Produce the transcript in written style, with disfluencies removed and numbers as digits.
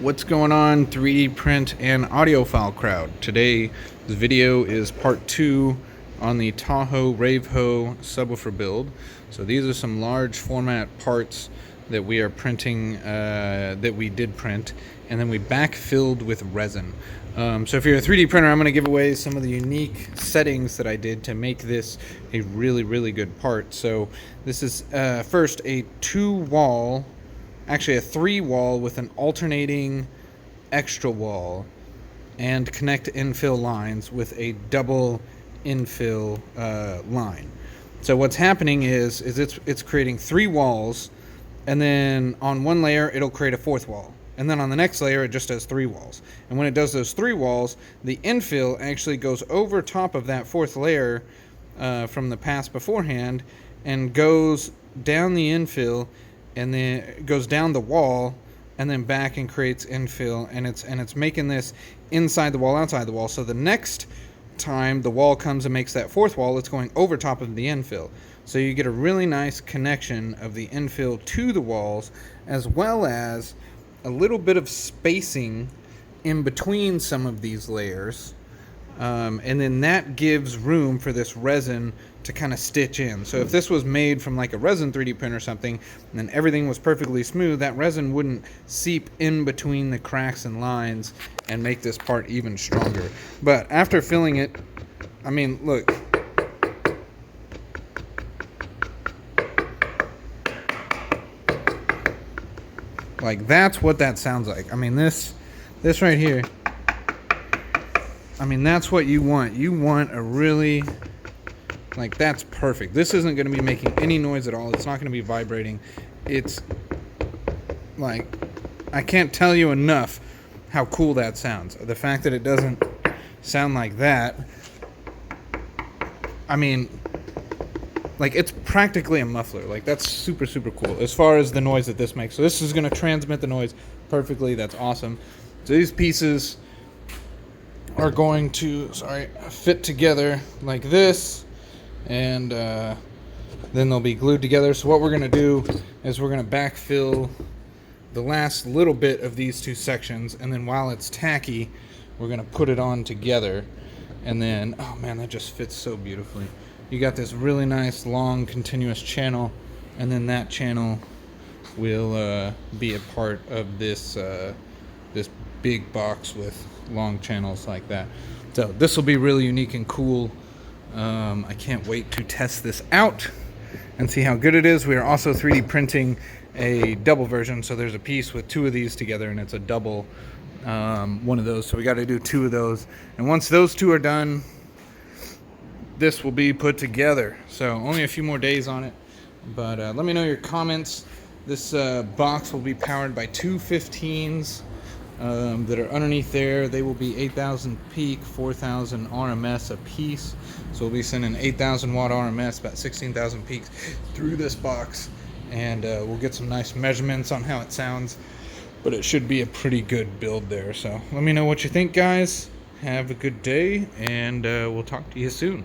What's going on, 3D print and audiophile crowd? Today's video is part 2 on the Tahoe Raveho subwoofer build. So these are some large format parts that we are printing, that we did print, and then we backfilled with resin. So if you're a 3D printer, I'm going to give away some of the unique settings that I did to make this a really good part. So this is first a 2-wall, actually a 3-wall with an alternating extra wall, and connect infill lines with a double infill line. So what's happening is it's creating 3 walls, and then on one layer it'll create a 4th wall, and then on the next layer it just does 3 walls. And when it does those 3 walls, the infill actually goes over top of that 4th layer from the pass beforehand, and goes down the infill, and then it goes down the wall and then back and creates infill, and it's making this inside the wall, outside the wall. So the next time the wall comes and makes that 4th wall, it's going over top of the infill. So you get a really nice connection of the infill to the walls, as well as a little bit of spacing in between some of these layers, and then that gives room for this resin to kind of stitch in. So if this was made from like a resin 3D print or something, and then everything was perfectly smooth, that resin wouldn't seep in between the cracks and lines and make this part even stronger. But after filling it, I mean, look. Like, that's what that sounds like. I mean, this right here, I mean, that's what you want. You want a really, like, that's perfect. This isn't going to be making any noise at all. It's not going to be vibrating. It's like, I can't tell you enough how cool that sounds. The fact that it doesn't sound like that, I mean, like, it's practically a muffler. Like, that's super cool as far as the noise that this makes. So this is going to transmit the noise perfectly. That's awesome. So these pieces are going to, fit together like this, and then they'll be glued together. So what we're going to do is we're going to backfill the last little bit of these 2 sections, and then while it's tacky, we're going to put it on together. And then, oh man, that just fits so beautifully. You got this really nice long continuous channel, and then that channel will be a part of this this big box with long channels like that. So this will be really unique and cool. I can't wait to test this out and see how good it is. We are also 3D printing a double version, so there's a piece with 2 of these together, and it's a double one of those. So we got to do 2 of those, and once those 2 are done, this will be put together. So only a few more days on it, but let me know your comments. This box will be powered by 2 15s that are underneath there. They will be 8,000 peak, 4,000 RMS a piece. So we'll be sending 8,000 watt RMS, about 16,000 peaks through this box, and we'll get some nice measurements on how it sounds, but it should be a pretty good build there. So let me know what you think, guys. Have a good day, and we'll talk to you soon.